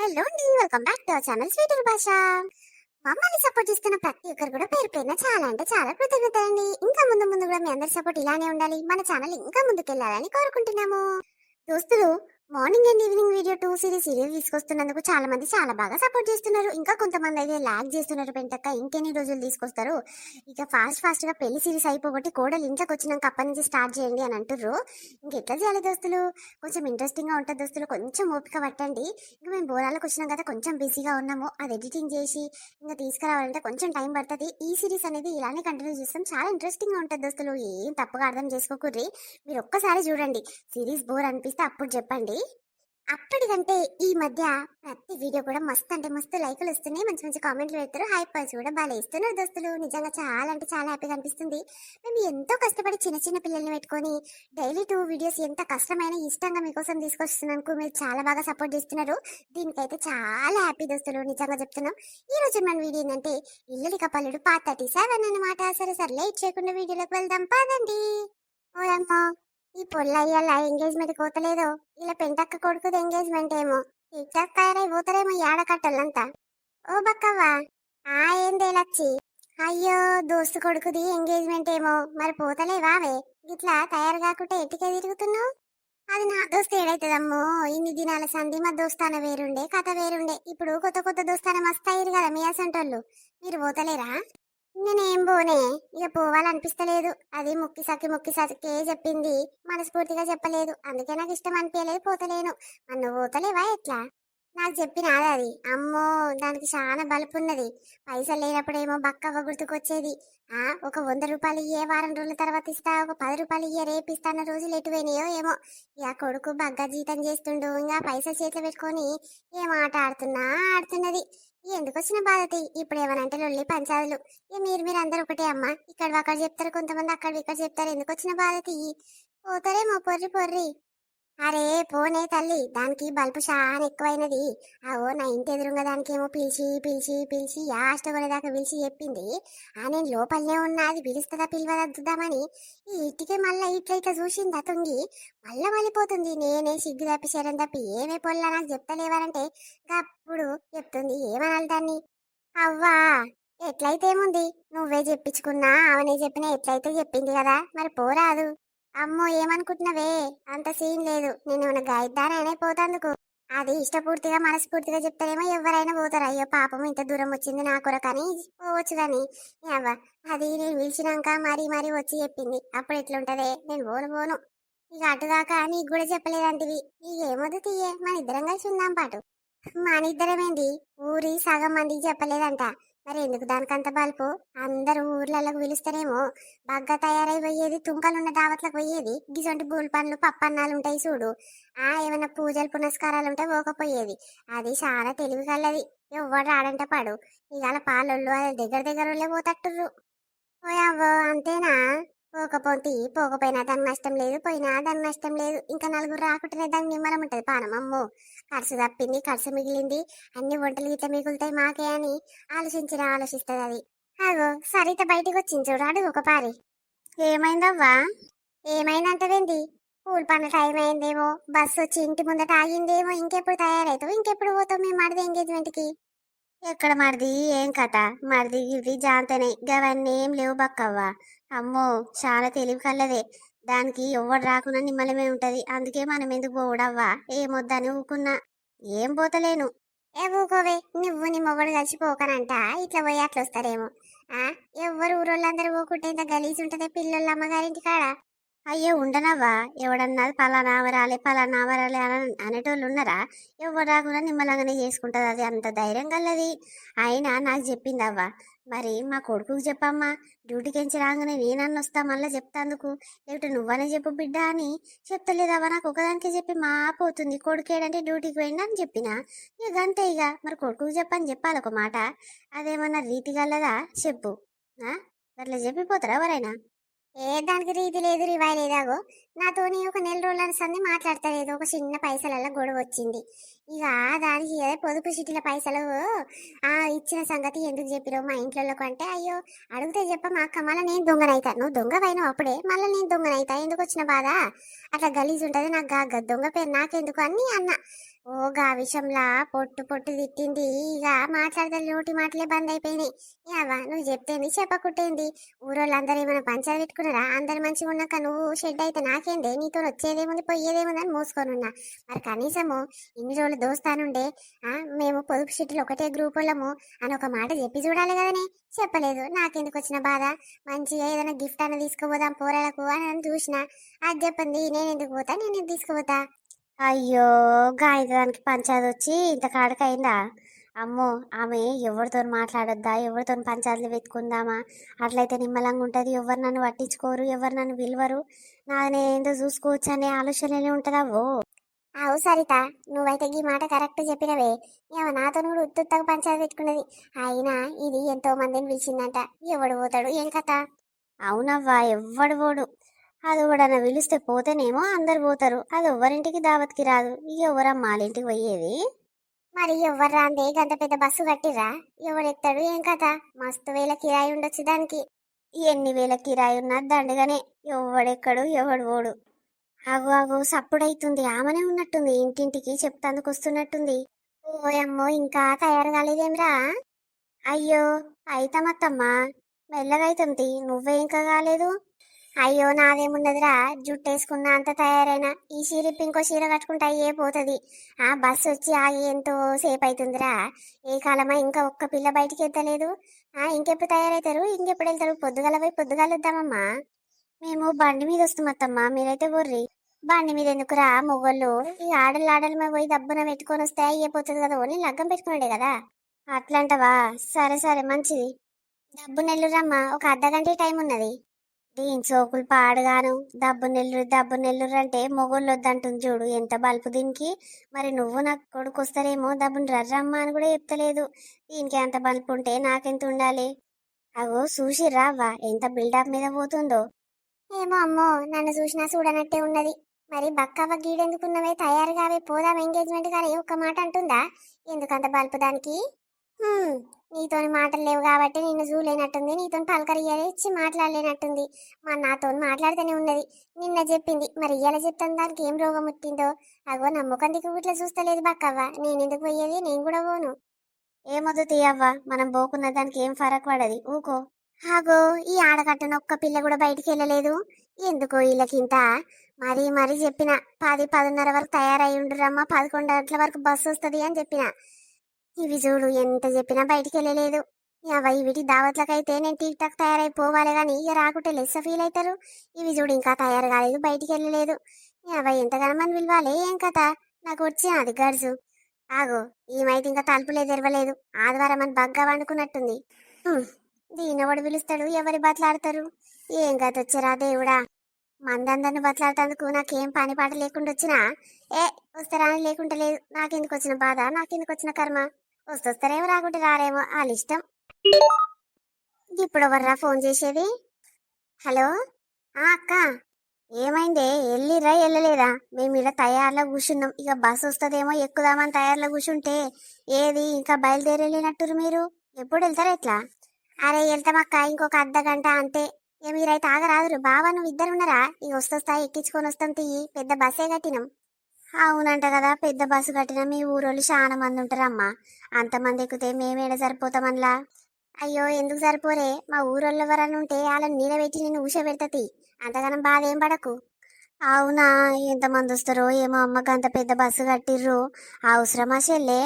Hello అండి, welcome back to our channel sweet భాష. మమ్మల్ని సపోర్ట్ చేస్తున్న ప్రతి ఒక్కరు కూడా పేరు పేరున చాలా అంటే చాలా కృతజ్ఞతలు అండి. ఇంకా ముందు ముందు కూడా మీ అందరి సపోర్ట్ ఇలానే ఉండాలి, మన ఛానల్ ఇంకా ముందుకెళ్ళాలని కోరుకుంటున్నాము. దోస్తులు, morning and evening video 2 series serial తీసుకొస్తున్నందుకు చాలా మంది చాలా బాగా సపోర్ట్ చేస్తున్నారు. ఇంకా కొంతమంది అయితే లాగ్ చేస్తున్నారు. పెంటక్క ఇంకెన్ని రోజులు తీసుకొస్తారు, ఇక ఫాస్ట్ గా పెళ్లి సిరీస్ అయిపోగొట్టి కోడలు ఇంట్లోకి వచ్చినాక అప్పటి నుంచి స్టార్ట్ చేయండి అని అంటుర్రు. ఇంకెట్లా చేయాలి దోస్తులు? కొంచెం ఇంట్రెస్టింగ్ గా ఉంటుంది దోస్తులు, కొంచెం ఓపిక పట్టండి. ఇంకా మేము బోరాలకు వచ్చినాం కదా, కొంచెం బిజీగా ఉన్నాము. అది ఎడిటింగ్ చేసి ఇంకా తీసుకురావాలంటే కొంచెం టైం పడుతుంది. ఈ సిరీస్ అనేది ఇలానే కంటిన్యూ చేస్తాం. చాలా ఇంట్రెస్టింగ్ గా ఉంటుంది దోస్తులు, ఏం తప్పుగా అర్థం చేసుకోకూర్రి. మీరు ఒక్కసారి చూడండి, సిరీస్ బోర్ అనిపిస్తే అప్పుడు చెప్పండి. అప్పటికంటే ఈ మధ్య ప్రతి వీడియో కూడా మస్తు అంటే మస్తు లైకులు వస్తున్నాయి, మంచి మంచి కామెంట్లు పెడతారు, హై పాయింట్స్ కూడా బాగా ఇస్తున్నారు దోస్తులు. నిజంగా చాలా అంటే చాలా హ్యాపీగా అనిపిస్తుంది. మేము ఎంతో కష్టపడి చిన్న చిన్న పిల్లల్ని పెట్టుకొని డైలీ 2 వీడియోస్ ఎంత కష్టమైన ఇష్టంగా మీకోసం తీసుకొస్తున్నాను. మీరు చాలా బాగా సపోర్ట్ చేస్తున్నారు. దీనికైతే చాలా హ్యాపీ దోస్తులు, నిజంగా చెప్తున్నాం. ఈ రోజు మన వీడియో ఏంటంటే ఇల్లడి కపల్లుడు పార్ట్ 37 అన్నమాట. సరే లేట్ చేయకుండా వీడియోలోకి వెళ్దాం పదండి. ఓయమ్మో, ఈ పొల్లయ్యాల ఎంగేజ్మెంట్ కోతలేదో, ఇలా పెంటక్క కొడుకుది ఎంగేజ్మెంట్ ఏమో. టిక్టాక్ తయారై పోతారేమో ఏడ కట్టలంతా. ఓ బక్కవ్వా, ఏందే లచ్చి? అయ్యో, దోస్తు కొడుకుది ఎంగేజ్మెంట్ ఏమో, మరి పోతలేవావే? ఇట్లా తయారు కాకుంటే ఎట్టికే తిరుగుతున్నావు? అది నా దోస్తు ఏడైతుందమ్మో. ఇన్ని దినాల సంధి మా దోస్తాన వేరుండే, కథ వేరుండే. ఇప్పుడు కొత్త దోస్తాన మస్తు అయ్యారు కదా మీ అసంటోళ్ళు. మీరు పోతలేరా? నేనేం పోనే, ఇక పోవాలనిపిస్తలేదు. అది ముక్కి సకే చెప్పింది, మనస్ఫూర్తిగా చెప్పలేదు. అందుకే నాకు ఇష్టం అనిపించలేదు, పోతలేను. నువ్వు పోతలేవా ఎట్లా? నాకు చెప్పినాది అది. అమ్మో, దానికి చాలా బలుపు ఉన్నది. పైసలు లేనప్పుడేమో బక్కవ్వ గుర్తుకొచ్చేది. ఒక 100 రూపాయలు ఇయ్యే, వారం రోజుల తర్వాత ఇస్తా, ఒక 10 రూపాయలు ఇయ్యే, రేపిస్తా అన్న రోజులు ఎటువైనాయో ఏమో. ఇక కొడుకు బగ్గ జీతం చేస్తుండు, ఇంకా పైసలు చేతిలో పెట్టుకొని ఏం ఆట ఆడుతున్నది. ఎందుకు వచ్చిన బాధతి? ఇప్పుడు ఏమనంటే లొల్లి పంచాదులు. ఇక మీరు అందరు ఒకటే అమ్మా. ఇక్కడ అక్కడ చెప్తారు, కొంతమంది అక్కడ ఇక్కడ చెప్తారు. ఎందుకు వచ్చిన బాధతి? పోతారేమో పొర్రి. అరే పోనే తల్లి, దానికి బల్పు చాలా ఎక్కువైనది. నా ఇంటి ఎదురుగా దానికి ఏమో పిలిచి కొనేదాకా పిలిచి చెప్పింది. నేను లోపలనే ఉన్నా, అది పిలుస్తుందా పిలవద్దామని ఈ ఇంటికి మళ్ళా ఇట్లా చూసింది తుంగి. మళ్ళా మళ్ళీపోతుంది. నేనే సిగ్గు తప్పి శరం తప్పి ఏమే పొల్లా నాకు చెప్తలేవారంటే అప్పుడు చెప్తుంది. ఏమనాలి దాన్ని? అవ్వా, ఎట్లయితే ఏముంది, నువ్వే చెప్పించుకున్నా, అవనే చెప్పినా ఎట్లయితే చెప్పింది కదా, మరి పోరాదు. అమ్మో, ఏమనుకుంటున్నావే, అంత సీన్ లేదు. నేను ఏమైనా గాయద్దానైనా పోతాందుకు. అది ఇష్టపూర్తిగా మనస్ఫూర్తిగా చెప్తారేమో ఎవరైనా పోతారు. అయ్యో పాపం, ఇంత దూరం వచ్చింది నా కొరకని పోవచ్చు కానీ అవ్వ, అది నేను పిలిచినాక మరీ వచ్చి చెప్పింది. అప్పుడు ఎట్లుంటదే? నేను పోను. ఇక అటుగాక నీకు కూడా చెప్పలేదంటివి. ఇక ఏమొద్దు తీయే, మన ఇద్దరం కలిసి ఉందాం పాటు. మన ఇద్దరమేంటి, ఊరి సగం మందికి చెప్పలేదంట. మరి ఎందుకు దానికంత బల్పు? అందరు ఊర్లలోకి పిలుస్తారేమో. బాగా తయారైపోయేది, తుంకలున్న దావట్లకు పోయేది. గిసొంటి బూల్ పండ్లు పప్పన్నాలు ఉంటాయి చూడు, ఏమైనా పూజలు పునస్కారాలు ఉంటే పోకపోయేది. అది చాలా తెలివి కలది. ఎవ్వడు రాడంటే పడు. ఇవాళ పాలొళ్ళు అది దగ్గర పోతట్టుర్రు. ఓయవ్వో, అంతేనా? పోకపోయినా దానికి నష్టం లేదు, పోయినా దానికి నష్టం లేదు. ఇంకా నలుగురు రాకుంటేనే దానికి నిమ్మలం ఉంటది పానం. అమ్మో, ఖర్చు తప్పింది, ఖర్చు మిగిలింది, అన్ని వంటలు ఇట్లా మిగులుతాయి మాకే అని ఆలోచిస్తుంది అది. అగో సరిత బయటికి వచ్చింది చూడు, అడుగు ఒక పారి. ఏమైందవ్వా? ఏమైందంటవేంది? పూల పనుల టైం అయిందేమో, బస్సు వచ్చి ఇంటి ముందట ఆగిందేమో. ఇంకెప్పుడు తయారవుతావు? ఇంకెప్పుడు పోతావు మేము మడిది ఎంగేజ్మెంట్ కి? ఎక్కడ మరిది? ఏం కథ? మరిది గిరిది జాంతనే, గవన్నీ ఏం లేవు బక్కవ్వా. అమ్మో, చాలా తెలివి కల్లదే. దానికి ఎవ్వడు రాకుండా నిమ్మలమే ఉంటది. అందుకే మనం ఎందుకు పోవడవ్వా? ఏమొద్దని ఊకున్నా. ఏం పోతలేను. ఊకోవే, నువ్వు నీ మొగడు కలిసి పోకనంట. ఇట్లా పోయి అట్లా వస్తారేమో. ఎవ్వరు ఊరోళ్ళందరూ పోకుంటే ఇంత గలీజ్ ఉంటదే పిల్లల అమ్మగారింటి కాడ. అయ్యో ఉండనవ్వా, ఎవడన్నా పలానా అవరాలే అనేటోళ్ళు ఉన్నారా? ఎవరు రాకుండా నిమ్మలంగానే చేసుకుంటది. అది అంత ధైర్యం కలది. అయినా నాకు చెప్పిందవ్వా. మరి మా కొడుకుకి చెప్పమ్మా, డ్యూటీకి రాగానే నేనన్న వస్తా, మళ్ళీ చెప్తాందుకు. లేకపోతే నువ్వనే చెప్పు బిడ్డ అని. చెప్తలేదవ్వా, నాకు ఒకదానికి చెప్పి మా పోతుంది. కొడుకేడంటే డ్యూటీకి పోయింది అని చెప్పిన. ఇక గంతే. ఇక మరి కొడుకుకి చెప్పని చెప్పాలి ఒక మాట. అదేమన్నా రీతి గలదా చెప్పు? అట్లా చెప్పిపోతారా ఎవరైనా? దానికి రీతి లేదు, రివాయి లేదాగో. నాతోని ఒక నెల రోజుల సంది మాట్లాడతలేదు. ఒక చిన్న పైసలలో గొడవ వచ్చింది. ఇక దానికి పొదుపు చిట్టిల పైసలు ఇచ్చిన సంగతి ఎందుకు చెప్పిరో మా ఇంట్లో అంటే, అయ్యో అడిగితే చెప్ప అక్క, మళ్ళీ నేను దొంగనైతా. నువ్వు దొంగ అప్పుడే మళ్ళీ నేను దొంగనైతా. ఎందుకు వచ్చిన బాధ? అట్లా గలీజ్ ఉంటది. నాకు దొంగ పేరు నాకెందుకు అని అన్న. ఓ గా విషయంలా పొట్టు పొట్టు తిట్టింది. ఇక మాట్లాడదాం నోటి మాటలే బంద్ అయిపోయినాయి. యావా నువ్వు చెప్తేంది చెప్పకుంటేంది. ఊరోళ్ళందరూ ఏమైనా పంచాలు పెట్టుకున్నారా? అందరు మంచిగా ఉన్నాక నువ్వు షెడ్ అయితే నాకేందే, నీతో వచ్చేదేముంది పోయేదేముంది అని మూసుకొని ఉన్నా. మరి కనీసము ఇన్ని రోజులు దోస్తానుండే మేము పొదుపు షీట్లు ఒకటే గ్రూప్ వాళ్ళము అని ఒక మాట చెప్పి చూడాలి కదనే. చెప్పలేదు. నాకెందుకు వచ్చిన బాధ? మంచిగా ఏదైనా గిఫ్ట్ అన్న తీసుకుపోదాం పోరాలకు అని చూసిన. అది చెప్పింది నేను ఎందుకు పోతా, నేను ఎందుకు తీసుకుపోతా. అయ్యో గాయత్రానికి పంచాయతీ వచ్చి ఇంత కాడకైందా? అమ్మో, ఆమె ఎవరితో మాట్లాడొద్దా, ఎవరితో పంచాయతీలు వెతుకుందామా? అట్లయితే నిమ్మలంగా ఉంటుంది, ఎవరు నన్ను పట్టించుకోరు, ఎవరు నన్ను విలువరు, నానేందో చూసుకోవచ్చు అనే ఆలోచనలే ఉంటుందా? ఓ అవు సరిత, నువ్వైతే ఈ మాట కరెక్ట్ చెప్పినవే. ఏమో నాతో కూడా ఉత్తుత్తగా పంచాయతీ పెట్టుకున్నది. అయినా ఇది ఎంతో మందిని పిలిచిందంట. ఎవడు పోతాడు ఏం కథ? అవునవ్వా, ఎవ్వడు పోడు. అది కూడా పిలిస్తే పోతేనేమో అందరు పోతారు. అది ఎవరింటికి దావత్కి రాదు. ఎవరమ్మా వాళ్ళింటికి పోయేది? మరి ఎవరు రాందే గంత పెద్ద బస్సు కట్టిరా? ఎవడెత్తాడు ఏం కథ? మస్తు వేల కిరాయి ఉండొచ్చు దానికి. ఎన్ని వేల కిరాయి ఉన్నా దండగానే. ఎవడెక్కడు ఎవడు పోడు. అగో అగో సప్పుడైతుంది. ఆమెనే ఉన్నట్టుంది, ఇంటింటికి చెప్తాందుకు వస్తున్నట్టుంది. ఓయమ్మో, ఇంకా తయారు కాలేదేమ్రా? అయ్యో అయితమత్తమ్మా, మెల్లగా అవుతుంది. నువ్వే ఇంకా కాలేదు? అయ్యో నాదేమున్నదిరా, జుట్టేసుకున్నా అంత తయారైనా ఈ చీరిప్పి ఇంకో చీర కట్టుకుంటే అయ్యే పోతుంది. ఆ బస్సు వచ్చి ఆగి ఎంతో సేపు అవుతుందిరా. ఏ కాలమా ఇంకా ఒక్క పిల్ల బయటికి ఎత్తలేదు. ఇంకెప్పుడు తయారవుతారు, ఇంకెప్పుడు వెళ్తారు? పొద్దుగాల పోయి పొద్దుగాల వద్దామమ్మా. మేము బండి మీద వస్తామత్తమ్మా, మీరైతే బొర్రి. బండి మీద ఎందుకురా, మొగోళ్ళు ఈ ఆడలు ఆడల మీద పోయి దబ్బున పెట్టుకొని వస్తే అయ్యిపోతుంది కదా, ఓన్లీ లగ్గం పెట్టుకున్నాడే కదా. అట్లంటవా? సరే సరే మంచిది. డబ్బు నెల్లురమ్మా, ఒక అర్ధగంట టైం ఉన్నది. దీని సోకులు పాడుగాను. డబ్బు నెల్లురు అంటే మొగోళ్ళు వద్దంటుంది చూడు, ఎంత బల్పు దీనికి. మరి నువ్వు నాకు కొడుకు వస్తారేమో డబ్బుని రమ్మా అని కూడా చెప్తలేదు. దీనికి అంత బల్పు ఉంటే నాకెంత ఉండాలి? అగో చూసిర్రా అవ్వ ఎంత బిల్డప్ మీద పోతుందో. ఏమో అమ్మో, నన్ను చూసినా చూడనట్టే ఉన్నది. మరి బక్కవ్వ గీడెందుకున్నవే, తయారు కావే పోదాం ఎంగేజ్మెంట్ కానీ ఒక్క మాట అంటుందా? ఎందుకంత బల్పు దానికి? నీతోని మాటలు లేవు కాబట్టి నిన్ను చూలేనట్టుంది, నీతో పలకరియ్యలే ఇచ్చి మాట్లాడలేనట్టుంది. మరి నాతో మాట్లాడితేనే ఉన్నది. నిన్న చెప్పింది, మరి ఇయ్యాల చెప్తాను దానికి ఏం రోగం ముట్టిందో. అగో నా ముఖం దిక్కు ఇట్లా చూస్తలేదు బక్కవ్వ. నేను ఎందుకు పోయేది, నేను కూడా పోను. ఏమొద్దు తీయవ్వ, మనం పోకున్న దానికి ఏం ఫరక్ పడది, ఊకో. హాగో ఈ ఆడకట్టన ఒక్క పిల్ల కూడా బయటికి వెళ్ళలేదు. ఎందుకో వీళ్ళకింత. మరీ మరీ చెప్పిన 10-10:30 వరకు తయారై ఉండురమ్మా, 11 గంటల వరకు బస్సు వస్తుంది అని చెప్పిన. ఇవి చూడు ఎంత చెప్పినా బయటికి వెళ్ళలేదు. వీటి దావత్లకైతే నేను టిక్ టాక్ తయారైపోవాలి కానీ ఇక రాకుంటే లెస్స ఫీల్ అవుతారు. ఇవి చూడు ఇంకా తయారు కాలేదు, బయటికి వెళ్ళలేదు. ఎంతగానో మంది పిలవాలి ఏం కథ? నాకు వచ్చినది గడుసు. ఆగో ఈమైతే ఇంకా తలుపులే తెరవలేదు. ఆదివారం అని బగ్గా వండుకున్నట్టుంది. దీన్ని ఎవడు పిలుస్తాడు, ఎవరి బతలాడతారు? ఏం కథ వచ్చారా దేవుడా. మందందరిని బతలాడటందుకు నాకేం పని పాట లేకుండా వచ్చినా ఏ వస్తారా అని లేకుండా లేదు. నాకెందుకు వచ్చిన బాధ, నాకెందుకు వచ్చిన కర్మ. వస్తొస్తారేమో, రాకుంటే రారేమో, వాళ్ళ ఇష్టం. ఇప్పుడు ఎవర్రా ఫోన్ చేసేది? హలో అక్క, ఏమైందే? వెళ్ళిరా వెళ్ళలేదా? మేము ఇలా తయారులో కూర్చున్నాం. ఇక బస్సు వస్తుందేమో ఎక్కుదామని తయారులో కూర్చుంటే ఏది ఇంకా బయలుదేరేలేనట్టురు మీరు. ఎప్పుడు వెళ్తారా ఎట్లా? అరే వెళ్తామక్క, ఇంకొక అర్ధగంట అంతే. మీరైతే ఆగరాదురు. బావా నువ్వు ఇద్దరు ఉన్నారా? ఇక వస్తొస్తా, ఎక్కించుకొని వస్తాం తీయి. పెద్ద బస్సే కట్టినాం. అవునంట కదా, పెద్ద బస్సు కట్టినా. మీ ఊరోళ్ళు చాలా మంది ఉంటారమ్మా. అంతమంది ఎక్కితే మేమేడ సరిపోతామన్లా? అయ్యో ఎందుకు సరిపోరే, మా ఊరోళ్ళు ఎవరన్నా ఉంటే వాళ్ళని నిలబెట్టి నేను ఊసబెడతతి. అంతగానం బాధ ఏం పడకు. అవునా, ఎంతమంది వస్తారో ఏమో అమ్మకి అంత పెద్ద బస్సు కట్టిర్రు. అవసరమా చెల్లే?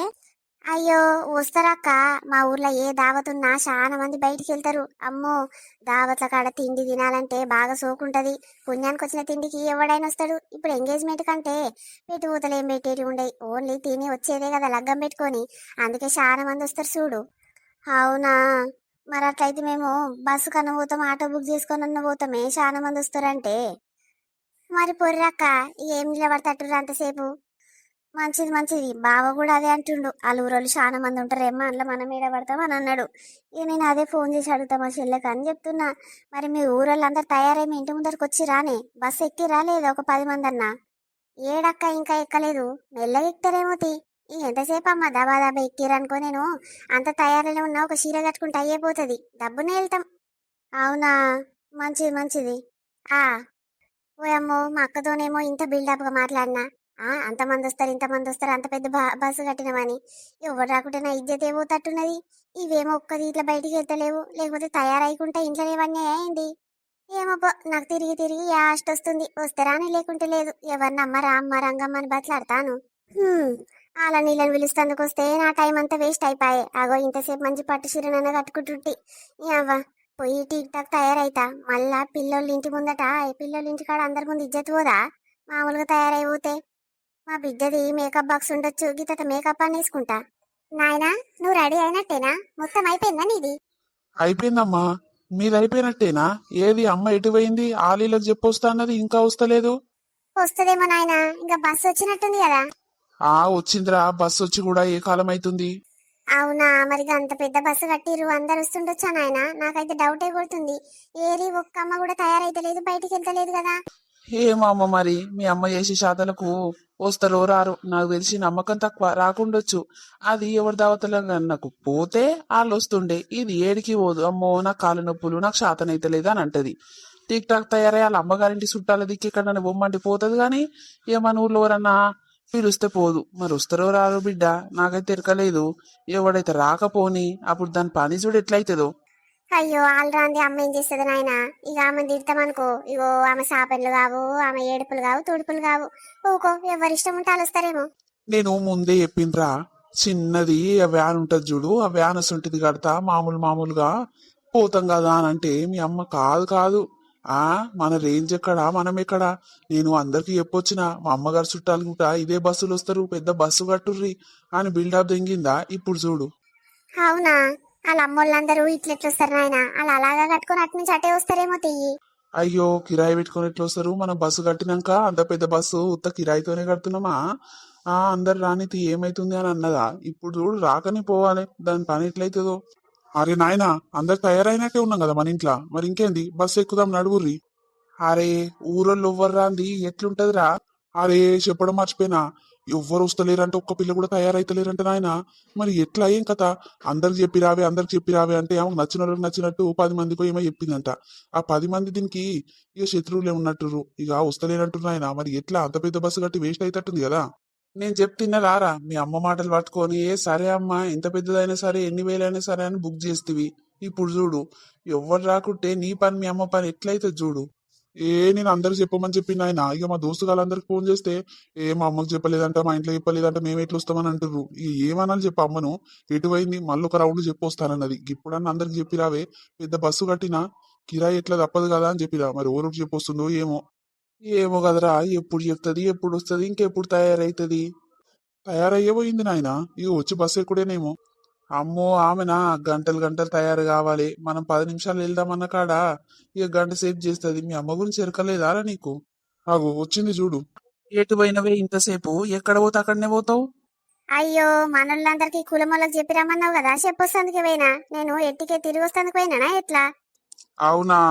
అయ్యో వస్తారక్క. మా ఊర్లో ఏ దావతున్నా చాలా మంది బయటికి వెళ్తారు. అమ్మో, దావత్ల కాడ తిండి తినాలంటే బాగా సోకుంటది. పుణ్యానికి వచ్చిన తిండికి ఎవడైనా వస్తాడు. ఇప్పుడు ఎంగేజ్మెంట్ కంటే పెట్టుబూతలు ఏం పెట్టేటి ఉండయి, ఓన్లీ తిని వచ్చేదే కదా లగ్గం పెట్టుకొని. అందుకే చాలా మంది వస్తారు చూడు. అవునా, మరి అట్లయితే మేము బస్సు కన్నా పోతాం, ఆటో బుక్ చేసుకొని అన్న పోతామే, చాలా మంది వస్తారంటే. మరి పొర్రక్క, ఏం నిలబడతట్టుర్రు అంతసేపు? మంచిది మంచిది. బావ కూడా అదే అంటుండు, వాళ్ళ ఊరోళ్ళు చాలా మంది ఉంటారేమో, అందులో మనం ఏడ పడతాం అని అన్నాడు. ఇక నేను అదే ఫోన్ చేసి అడుగుతా మా చెల్లెకి అని చెప్తున్నా. మరి మీ ఊరోళ్ళు అందరు తయారై మీ ఇంటి ముందరికి వచ్చి రానే, బస్సు ఎక్కి రాలేదు ఒక 10 మంది అన్నా? ఏడక్క ఇంకా ఎక్కలేదు, మెల్లగా ఎక్కుతారేమో తీ. ఎంతసేపు అమ్మా దబా దబా ఎక్కిరనుకో, నేను అంత తయారీలో ఉన్నా ఒక చీర కట్టుకుంటే అయ్యేపోతుంది, డబ్బునే వెళ్తాం. అవునా, మంచిది మంచిది. ఆ ఓయమ్మో, మా అక్కతోనేమో ఇంత బిల్డప్గా మాట్లాడినా అంతమంది వస్తారు ఇంతమంది వస్తారు అంత పెద్ద బస్సు కట్టినమని ఎవరు రాకుంటే నా ఇజ్జత ఏమవుతట్టున్నది. ఇవేమో ఒక్కది ఇట్లా బయటికి వెళ్తలేవు, లేకపోతే తయారైకుంటే ఇంట్లో ఇవన్నీ అయ్యింది. ఏమో పో, నాకు తిరిగి తిరిగి యాస్ట్ వస్తుంది. వస్తే రాని లేకుంటే లేదు. ఎవరిని అమ్మరా అమ్మ రంగమ్మ అని బట్లాడతాను. అలా నీళ్ళని పిలుస్తందుకు వస్తే నా టైం అంతా వేస్ట్ అయిపోయే. అగో ఇంతసేపు మంచి పట్టు చీరనైనా కట్టుకుంటుంటి. అవ్వ పోయి టీక్ టాక్ తయారైతా. మళ్ళా పిల్లోళ్ళ ఇంటి ముందట పిల్లోళ్ళ ఇంటి కాడ అందరి ముందు ఇజ్జత్ పోదా మామూలుగా తయారైపోతే. మా బిడ్డది మేకప్ బాక్స్ ఉండొచ్చు, గీతత మేకప్ అని వేసుకుంటా. నాయనా నువ్వు రెడీ అయినట్టేనా? మొత్తం అయిపోయిందా నీది? అయిపోయిందమ్మా. మీది అయిపోయినట్టేనా? ఏది అమ్మ ఎటు పోయింది? ఆలీలకు చెప్పొస్తా అన్నది ఇంకా వస్తలేదు. వస్తుందేమో నాయనా, ఇంకా బస్సు వచ్చినట్టుంది కదా. వచ్చిందిరా, బస్సు వచ్చి కూడా ఏ కాలం అవుతుంది. అవునా, మరి అంత పెద్ద బస్సు కట్టిరు, అందరు వస్తుండొచ్చా నాయన? నాకైతే డౌటే కొడుతుంది. ఏరి ఒక్క అమ్మ కూడా తయారైతలేదు, బయటికి వెళ్తలేదు కదా. ఏమో అమ్మ, మరి మీ అమ్మ చేసే శాతలకు వస్తారో రారు. నాకు తెలిసి నమ్మకం తక్కువ, రాకుండొచ్చు. అది ఎవరి దావతలో నాకు పోతే వాళ్ళు వస్తుండే. ఇది ఏడికి పోదు. అమ్మో నాకు కాలు నొప్పులు, నాకు శాతనైతలేదు అని అంటది. టిక్ టాక్ తయారై వాళ్ళ అమ్మగారింటి చుట్టాల దిక్కు ఇక్కడ నన్ను బొమ్మంటి పోతుంది. కానీ ఏమన్నా ఊర్లో ఎవరన్నా పిలుస్తే పోదు. మరి వస్తారో రారు బిడ్డ, నాకైతే ఎరకలేదు. ఎవడైతే రాకపోని అప్పుడు దాని పని చూడు ఎట్లయితుందో. అయ్యో ఆల్రాంది అమ్మ ఏం చేస్తుంది నాయన? ఇక ఆమె తిడతామనుకో, ఇగో ఆమె సాపెన్లు కావు, ఆమె ఏడుపులు కావు, తుడుపులు కావు. ఊకో, ఎవరిష్టం ఉంటే వాళ్ళు వస్తారేమో. నేను ముందే చెప్పిండ్రా, చిన్నది ఆ వ్యాన్ ఉంటది చూడు, ఆ వ్యాన్ అసంటిది కడతా మామూలుగా పోతాం కదా అని అంటే మీ అమ్మ కాదు కాదు. మన రేంజ్ ఎక్కడా, మనం ఎక్కడా? నేను అందరికి చెప్పొచ్చిన, మా అమ్మగారు చుట్టాలు కూడా ఇదే బస్సులు వస్తారు, పెద్ద బస్సు కట్టుర్రి అని బిల్డప్ దెంగిందా. ఇప్పుడు చూడు. అవునా, వాళ్ళ అమ్మోళ్ళందరూ ఇట్లెట్లొస్తారు నాయన? వాళ్ళు అలాగా కట్టుకొని అటు నుంచి అటే వస్తారేమో తెయ్యి. అయ్యో, కిరాయి పెట్టుకుని ఎట్లా వస్తారు? మనం బస్సు కట్టినాక అంత పెద్ద బస్సు ఉత్త కిరాయితోనే కడుతున్నామా? అందరు రానితి ఏమైతుంది అని అన్నదా. ఇప్పుడు చూడు, రాకనే పోవాలి, దాని పని ఎట్లయితుందో. అరే నాయనా, అందరు తయారైనట్టే ఉన్నాం కదా మన ఇంట్లో. మరి ఇంకేంది, బస్సు ఎక్కుదాం నడుగుర్రి. అరే ఊరోళ్ళు ఎవ్వరు రాంది ఎట్లుంటదిరా? అరే చెప్పడం మర్చిపోయినా, ఎవ్వరు వస్తలేరంటే ఒక్క పిల్ల కూడా తయారైతలేరంట నాయన. మరి ఎట్లా ఏం కథ? అందరికి చెప్పి రావే అంటే ఆమెకు నచ్చిన వాళ్ళకి నచ్చినట్టు 10 మందికో ఏమో చెప్పిందంట. ఆ 10 మంది దీనికి ఇక శత్రువులే ఉన్నట్టురు, ఇక వస్తలేనంటున్నారు ఆయన. మరి ఎట్లా అంత పెద్ద బస్సు కట్టి వేస్ట్ అయితట్టుంది కదా. నేను చెప్తున్నా రారా, మీ అమ్మ మాటలు పట్టుకొని సరే అమ్మా, ఎంత పెద్దదైనా సరే ఎన్ని వేలైనా సరే అని బుక్ చేస్తేవి. ఇప్పుడు చూడు, ఎవ్వరు రాకుంటే నీ పని మీ అమ్మ పని ఎట్లయితే చూడు. నేను అందరికి చెప్పమని చెప్పింది ఆయన. ఇక మా దోస్తు వాళ్ళందరికి ఫోన్ చేస్తే మా అమ్మకి చెప్పలేదంట, మా ఇంట్లో చెప్పలేదంట, మేము ఎట్లా వస్తామని అంటారు. ఇక ఏమనాలి చెప్పి అమ్మను? ఎటువైంది మళ్ళీ ఒక రౌండ్ చెప్పొస్తానన్నది. ఇప్పుడన్నా అందరికి చెప్పిరావే, పెద్ద బస్సు కట్టినా కిరాయి ఎట్లా తప్పదు కదా అని చెప్పిరా. మరి ఎవరికి చెప్పొస్తుందో ఏమో. ఏమో కదరా, ఎప్పుడు చెప్తుంది, ఎప్పుడు వస్తుంది, ఇంకెప్పుడు తయారైతుంది. తయారయ్యబోయింది నాయన, ఇక వచ్చి బస్సు ఎక్కుడేనేమో. అమ్మో ఆమెనా, గంటలు గంటలు తయారు కావాలి. మనం 10 నిమిషాలు వెళ్దామన్న కాడ ఇక గంట సేపు చేస్తుంది. మీ అమ్మ గురించి ఎరకలేదారా నీకు? వచ్చింది చూడు. ఎటు పోయినవే ఇంతసేపు? ఎక్కడ పోతే అక్కడనే పోతావు. అయ్యో, మనోళ్ళందరికి కులమోళ్ళకి చెప్పి రమ్మన్నావు కదా, చెప్పొస్తానికి పోయినా. నేను ఎట్టికే తిరిగి వస్తానికి పోయినానా ఎట్లా? అవునా?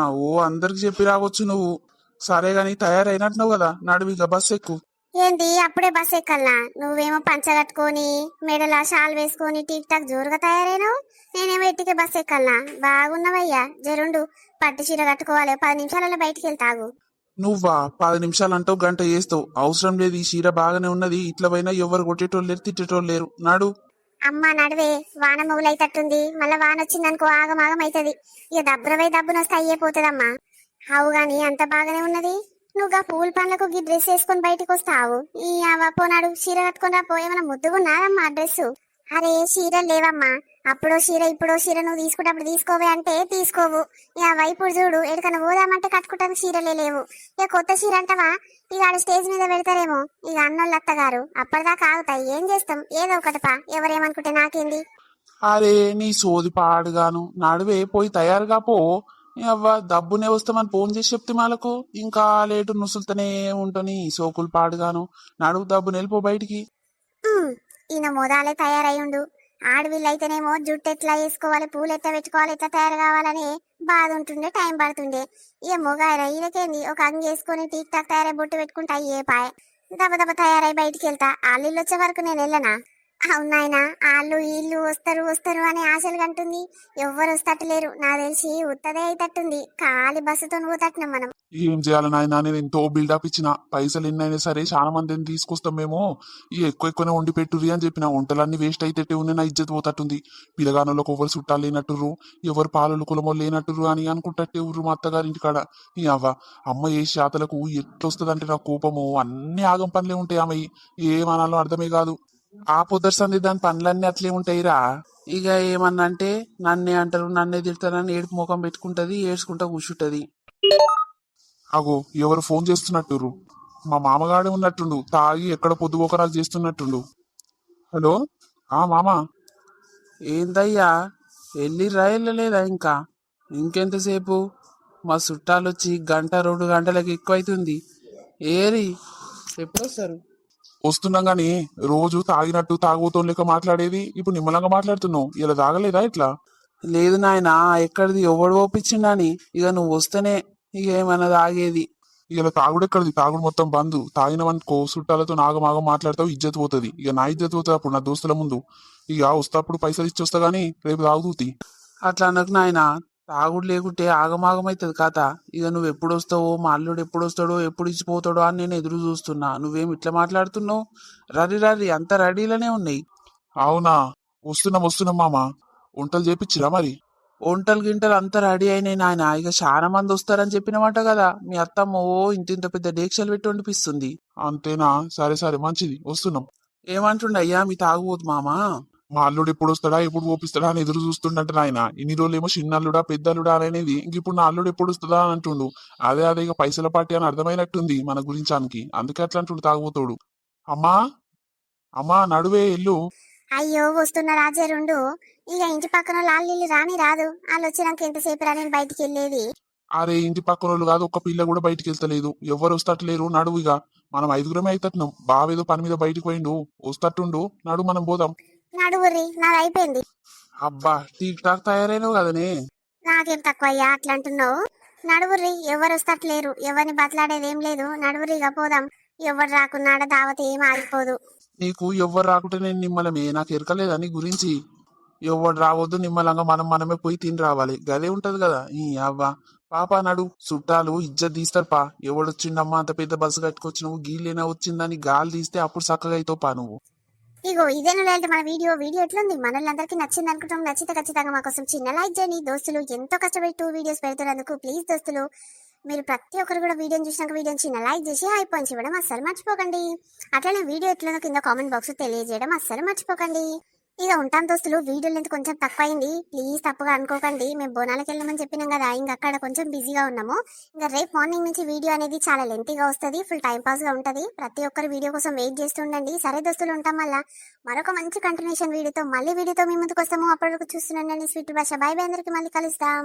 అందరికి చెప్పి రావచ్చు నువ్వు. సరే గాని తయారైనట్టున్నావు కదా, నడువు ఇక బస్ ఎక్కు. ఏంది అప్పుడే బస్ ఎక్కల్నా? నువ్వేమో పంచ కట్టుకొని మెడలా షాల్ వేసుకొని టీక్ టాక్ జోరుగా తయారైనావు. నేనేమో ఎట్టికే బస్ ఎక్కల్నా? బాగున్నావయ్యా, జరుండు. పట్టు చీర కట్టుకోవాలి, 10 నిమిషాలలో బయటికి వెళ్తాగు. నువ్వా 10 నిమిషాలు అంటావు, గంట చేస్తావు. అవసరం లేదు, ఈ చీర బాగానే ఉన్నది. ఇట్లా పోయినా ఎవరు కొట్టేటోళ్ళు లేరు, తిట్టేటోళ్ళు లేరు. నాడు. అమ్మ నడివే, వాన మొగులైతట్టుంది. మళ్ళా వాన వచ్చిందనుకో ఆగమాగం అవుతుంది. ఇక దబ్బునవై దబ్బునొస్తే అయ్యేపోతుందమ్మా. అవు గాని అంత బాగానే ఉన్నది. నువ్వు ఆ పూల పండ్లకు గీ డ్రెస్ వేసుకొని బయటకు వస్తావు. ఈ పోనాడు చీర కట్టుకొని రా, పోయేమన్నా ముద్దుగున్నారమ్మా ఆ డ్రెస్సు. అరే చీరలు లేవమ్మా, అప్పుడో చీర ఇప్పుడో చీర, నువ్వు తీసుకుంటప్పుడు తీసుకోవే అంటే తీసుకోవు. ఇక ఇప్పుడు చూడు, ఎక్కడికన్నా పోదామంటే కట్టుకుంటానికి చీరలే లేవు. ఇక కొత్త చీర అంటావా? ఇక ఆడ స్టేజ్ మీద పెడతారేమో ఇక అన్నోళ్ళ అత్తగారు. అప్పటిదాకా ఆగుతాయి, ఏం చేస్తాం, ఏదో ఒకటిపా, ఎవరేమనుకుంటే నాకేంది. అరే నీ సోది పాడుగాను, నడువే పోయి తయారుగా పో. అవ్వ డబ్బునే వస్తామని ఫోన్ చేసి చెప్తే మాలకు ఇంకా లేటు నుసులుతూనే ఉంటుంది. సోకులు పాడుగాను, నడువు డబ్బుని వెళ్ళిపో బయటికి. ఈయన మోదాలే తయారయ్యుండు. ఆడవిల్లైతేనేమో జుట్టు ఎట్లా వేసుకోవాలి, పూలు ఎట్లా పెట్టుకోవాలి, ఎట్లా తయారు కావాలని బాధ ఉంటుండే, టైం పడుతుండే. ఇక మొగాయన ఈయనకేంది, ఒక అంగి వేసుకొని టీక్ టాక్ తయారై బొట్టు పెట్టుకుంటా ఏ పాయ దెబ్బ దెబ్బ తయారై బయటికి వెళ్తా. ఆళ్ళిళ్ళు వచ్చే వరకు నేను వెళ్ళనా? అవునాయనా, వాళ్ళు వీళ్ళు వస్తారు వస్తారు అని ఆశలు కంటుంది. ఎవ్వరు వస్తట్లేరు, నాకు తెలిసి ఉత్తదే అయితట్టుంది. ఖాళీ బస్సుతో పోతట్నం మనం. ఏం చేయాలి నాయన, నేను ఎంతో బిల్డప్ ఇచ్చిన, పైసలు ఎన్నైనా సరే చాలా మందిని తీసుకొస్తాం మేము, ఈ ఎక్కువ ఎక్కువనే వండి పెట్టుర్రి అని చెప్పిన. వంటలన్నీ వేస్ట్ అయితే ఉన్నాయి, నా ఇజ్జత్ పోతట్టుంది. పిల్లగానులకు ఎవరు చుట్టాలు లేనట్టుర్రు, ఎవరు పాలలు కులమో లేనట్టుర్రు అని అనుకుంటట్టే ఊర్రు మా అత్తగారి ఇంటికాడ. ఈ అవ్వ అమ్మ ఏ శాతలకు ఎట్లొస్తుందంటే నా కోపము, అన్ని ఆగం పనులే ఉంటాయి ఆమె. ఏమనాలో అర్థమే కాదు. ఆ పొద్దు సంది దాని పనులన్నీ అట్లే ఉంటాయిరా. ఇక ఏమన్నా అంటే నన్నే అంటారు, నన్నే తిడతారని ఏడుపు ముఖం పెట్టుకుంటది, ఏడ్చుకుంటా కూర్చుంటది. అగో ఎవరు ఫోన్ చేస్తున్నట్టుర్రు. మా మామగాడే ఉన్నట్టుండు, తాగి ఎక్కడ పొద్దుపోకరాలు చేస్తున్నట్టుండు. హలో, మామ. ఏందయ్యా, వెళ్ళిరా వెళ్ళలేదా ఇంకా? ఇంకెంతసేపు? మా చుట్టాలొచ్చి గంట 2 గంటలకు ఎక్కువైతుంది. ఏరి ఎప్పుడొస్తారు? వస్తున్నాం గాని, రోజు తాగినట్టు తాగుబోతో లెక్క మాట్లాడేది ఇప్పుడు నిమ్మలంగా మాట్లాడుతున్నావు, ఇలా తాగలేదా ఇట్లా? లేదు నాయనా, ఎక్కడిది ఎవడు ఒప్పించిండని. ఇక నువ్వు వస్తేనే ఇక ఏమన్నా తాగేది. ఇలా తాగుడు ఎక్కడిది, తాగుడు మొత్తం బంద్. తాగినవనుకో చుట్టాలతో నాగమాగం మాట్లాడతావు, ఇజ్జత్ పోతుంది. ఇక నా ఇజ్జత్ పోతుంది అప్పుడు నా దోస్తుల ముందు. ఇక వస్తాప్పుడు పైసలు ఇచ్చి వస్తా గానీ రేపు తాగుతూతి. అట్లా అనకు నాయనా, తాగుడు లేకుంటే ఆగమాగమైతుంది కథ. ఇక నువ్వు ఎప్పుడు వస్తావో, మా అల్లుడు ఎప్పుడు వస్తాడో, ఎప్పుడు ఇచ్చిపోతాడో అని నేను ఎదురు చూస్తున్నా. నువ్వేం ఇట్లా మాట్లాడుతున్నావు? రరి రరి అంత రెడీలోనే ఉన్నాయి. అవునా, వస్తున్నాం వస్తున్నాం మామ. వంటలు చేపిచ్చిరా మరి? వంటలు గింటలు అంతా రెడీ అయినాయి నాయన. ఇక చాలా మంది వస్తారని చెప్పినమాట కదా, మీ అత్తమ్మ ఓ ఇంత పెద్ద డేక్షలు పెట్టి వండిపిస్తుంది. అంతేనా? సరే సరే, మంచిది, వస్తున్నాం. ఏమంటుండ అయ్యా మీ తాగుబోతు మామ? మా అల్లుడు ఎప్పుడు వస్తాడా, ఎప్పుడు పోపిస్తాడా అని ఎదురు చూస్తుండంట నాయన. ఇన్ని రోజులు ఏమో చిన్నల్లుడా పెద్దల్లుడా అనేది, ఇంక ఇప్పుడు నా అల్లుడు ఎప్పుడు వస్తుందా అని అంటుండు. అదే అదే ఇక పైసల పార్టీ అని అర్థమైనట్టుంది మన గురించానికి, అందుకే అట్లా అంటుండు తాగుబోతాడు. అమ్మా, అమ్మా నడువే ఇల్లు. అయ్యో వస్తున్న రాజే రెండు. ఇక ఇంటి పక్కన లాల్లీళ్ళు రాని రాదు, వాళ్ళు వచ్చినాక ఎంతసేపు రా నేను బయటికి వెళ్ళేది. అరే ఇంటి పక్కన వాళ్ళు కాదు, ఒక్క పిల్ల కూడా బయటికి వెళ్తలేదు, ఎవరు వస్తట్లేరు. నడువు ఇక, మనం 5గురమే అయితట్టున్నాం. బావేదో పని మీద బయటికి పోయిండు, వస్తట్టుండు. నడు మనం పోదాం. నడువుర్రి, నాది అయిపోయింది. అబ్బా టీక్ టాక్ తయారైనవు కదనే. నాకేం తక్కువ అయ్యా అట్లా అంటున్నావు? నడువుర్రి, ఎవరు వస్తట్లేరు, ఎవరిని బతలాడేది ఏం లేదు. నడువుర్రిగా పోదాం. ఎవరు రాకున్నాడ దావత ఏం ఆగిపోదు. నీకు ఎవ్వరు రాకుంటే నేను నిమ్మలమే, నాకు ఎరకలేదా నీ గురించి? ఎవడు రావద్దు, నిమ్మలంగా మనం మనమే పోయి తిని రావాలి, గదే ఉంటది కదా. ఈ అవ్వ పాప నడు, చుట్టాలు ఇజ్జత్ తీస్తారు పా. ఎవడొచ్చిండమ్మా అంత పెద్ద బస్సు కట్టుకొచ్చినవు, గీలేనా వచ్చిందని గాలి తీస్తే అప్పుడు చక్కగా అవుతావు పా నువ్వు. ఇగో ఇదే లేదంటే మన వీడియో ఎట్లుంది? మనల్ని నచ్చింది అనుకుంటాం. నచ్చితే ఖచ్చితంగా మా కోసం చిన్న లైక్ చేయండి. దోస్తులు ఎంతో కష్టపడి 2 వీడియోస్ పెడుతున్నందుకు ప్లీజ్ దోస్తులు, మీరు ప్రతి ఒక్కరు కూడా వీడియోని చూసినాక వీడియోని చిన్న లైక్ చేసి హై పాయింట్స్ ఇవ్వడం అస్సలు మర్చిపోకండి. అట్లనే వీడియో ఎట్లుందో కింద కామెంట్ బాక్స్ తెలియజేయడం అస్సలు మర్చిపోకండి. ఇక ఉంటాం దోస్తులు, వీడియో లెంత్ కొంచెం తక్కువ అయింది, ప్లీజ్ తప్పుగా అనుకోకండి. మేము బోనాలకు వెళ్ళమని చెప్పినాం కదా, ఇంకా అక్కడ కొంచెం బిజీగా ఉన్నాము. ఇంకా రేపు మార్నింగ్ నుంచి వీడియో అనేది చాలా లెంతీగా వస్తుంది, ఫుల్ టైం పాస్ గా ఉంటది. ప్రతి ఒక్కరు వీడియో కోసం వెయిట్ చేస్తుండండి. సరే దోస్తులు, ఉంటాం. మళ్ళా మరొక మంచి కంటిన్యూషన్ వీడియోతో మళ్ళీ మీ ముందుకు వస్తాము. అప్పటివరకు చూస్తున్నాండి స్వీట్ భాష. బై బై, అందరికి మళ్ళీ కలుస్తాం.